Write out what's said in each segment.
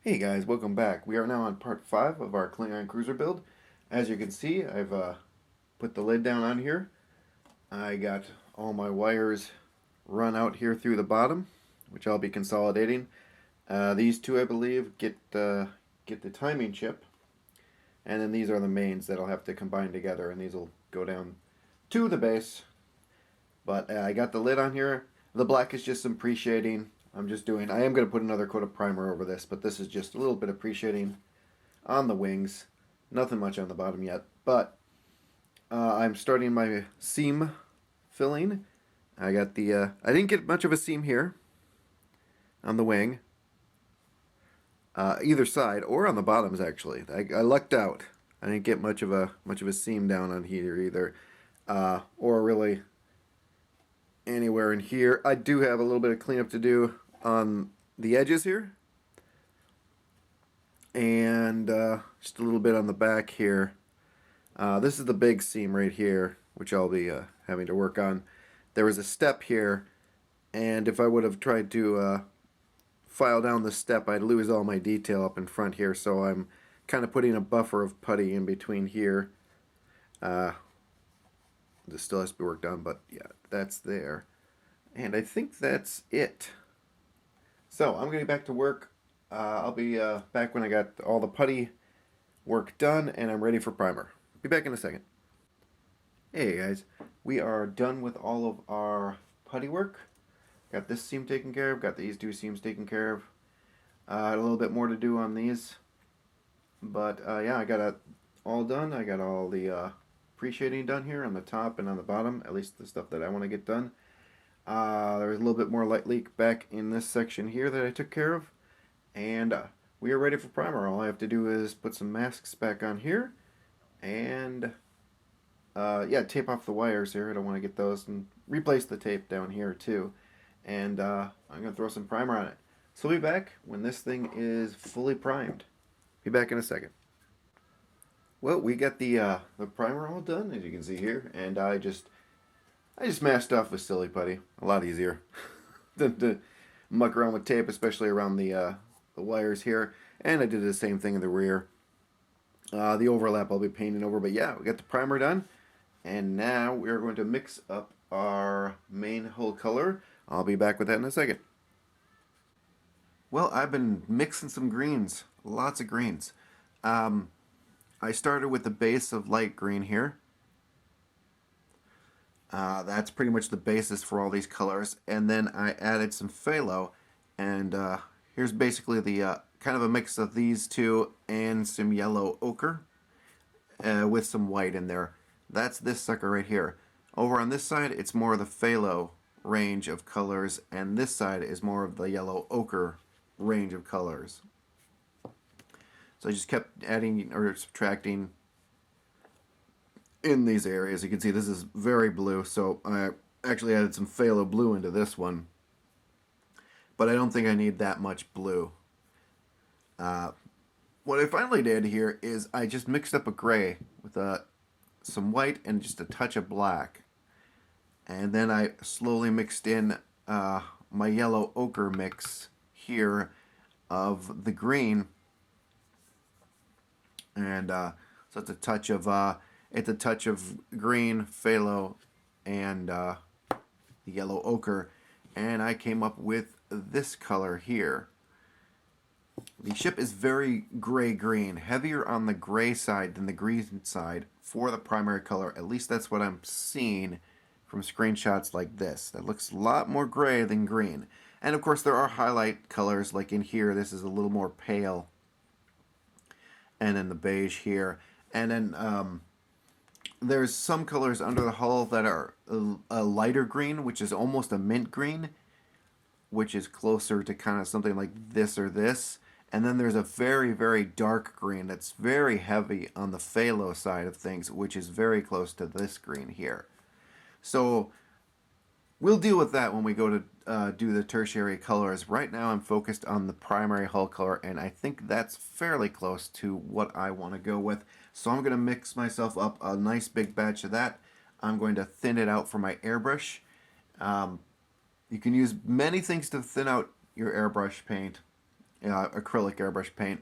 Hey guys, welcome back. We are now on part 5 of our Klingon cruiser build. As you can see, I've put the lid down on here. I got all my wires run out here through the bottom, which I'll be consolidating. These two, I believe, get the timing chip, and then these are the mains that I'll have to combine together, and these will go down to the base. But I got the lid on here. The black is just some pre-shading. I am going to put another coat of primer over this, but this is just a little bit of pre-shading on the wings. Nothing much on the bottom yet, but I'm starting my seam filling. I didn't get much of a seam here on the wing, either side or on the bottoms actually. I lucked out. I didn't get much of a seam down on here either, or really anywhere in here. I do have a little bit of cleanup to do on the edges here, and just a little bit on the back here. This is the big seam right here, which I'll be having to work on. There was a step here, and if I would have tried to file down the step, I'd lose all my detail up in front here, so I'm kind of putting a buffer of putty in between here. This still has to be worked on, but yeah, that's there. And I think that's it. So I'm going to get back to work. I'll be back when I got all the putty work done and I'm ready for primer. Be back in a second. Hey guys, we are done with all of our putty work. Got this seam taken care of, got these two seams taken care of. A little bit more to do on these. But yeah, I got it all done. I got all the pre-shading done here on the top and on the bottom, at least the stuff that I want to get done. There's a little bit more light leak back in this section here that I took care of. And we are ready for primer. All I have to do is put some masks back on here and yeah, tape off the wires here. I don't want to get those, and replace the tape down here too. And I'm going to throw some primer on it. So we'll be back when this thing is fully primed. Be back in a second. Well, we got the primer all done, as you can see here, and I just masked off with silly putty. A lot easier than to muck around with tape, especially around the wires here. And I did the same thing in the rear. The overlap I'll be painting over, but yeah, we got the primer done, and now we're going to mix up our main hull color. I'll be back with that in a second. Well, I've been mixing some greens, lots of greens. I started with the base of light green here. That's pretty much the basis for all these colors, and then I added some phthalo, and here's basically the kind of a mix of these two and some yellow ochre with some white in there. That's this sucker right here. Over on this side, it's more of the phthalo range of colors, and this side is more of the yellow ochre range of colors. So I just kept adding or subtracting in these areas. You can see this is very blue, so I actually added some phthalo blue into this one. But I don't think I need that much blue. What I finally did here is I just mixed up a gray with some white and just a touch of black. And then I slowly mixed in my yellow ochre mix here of the green. And so it's a touch of green, phthalo, and the yellow ochre, and I came up with this color here. The ship is very gray-green, heavier on the gray side than the green side for the primary color. At least that's what I'm seeing from screenshots like this. That looks a lot more gray than green. And of course there are highlight colors, like in here this is a little more pale, and then the beige here. And then there's some colors under the hull that are a lighter green, which is almost a mint green, which is closer to kind of something like this or this. And then there's a very, very dark green that's very heavy on the phthalo side of things, which is very close to this green here. So we'll deal with that when we go to do the tertiary colors. Right now I'm focused on the primary hull color, and I think that's fairly close to what I want to go with. So I'm going to mix myself up a nice big batch of that. I'm going to thin it out for my airbrush. You can use many things to thin out your airbrush paint. acrylic airbrush paint.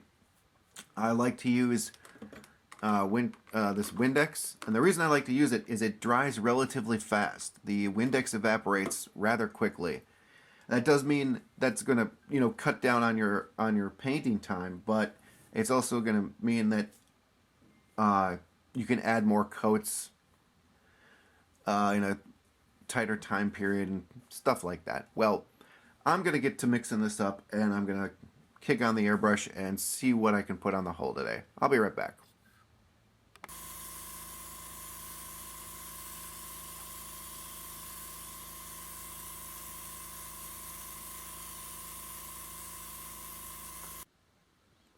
I like to use this Windex, and the reason I like to use it is it dries relatively fast. The Windex evaporates rather quickly. That does mean that's going to cut down on your painting time, but it's also going to mean that you can add more coats in a tighter time period and stuff like that. Well, I'm going to get to mixing this up, and I'm going to kick on the airbrush and see what I can put on the hull today. I'll be right back.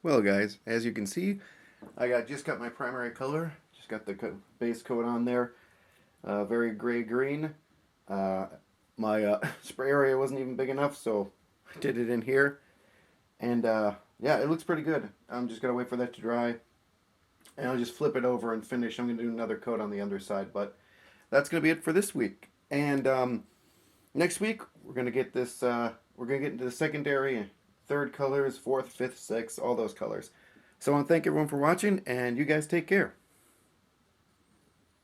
Well, guys, as you can see, just got my primary color. Just got the base coat on there. Very gray-green. My spray area wasn't even big enough, so I did it in here. And yeah, it looks pretty good. I'm just going to wait for that to dry. And I'll just flip it over and finish. I'm going to do another coat on the underside. But that's going to be it for this week. And next week, we're going to get this... we're going to get into the secondary, third colors, fourth, fifth, sixth, all those colors. So I want to thank everyone for watching, and you guys take care.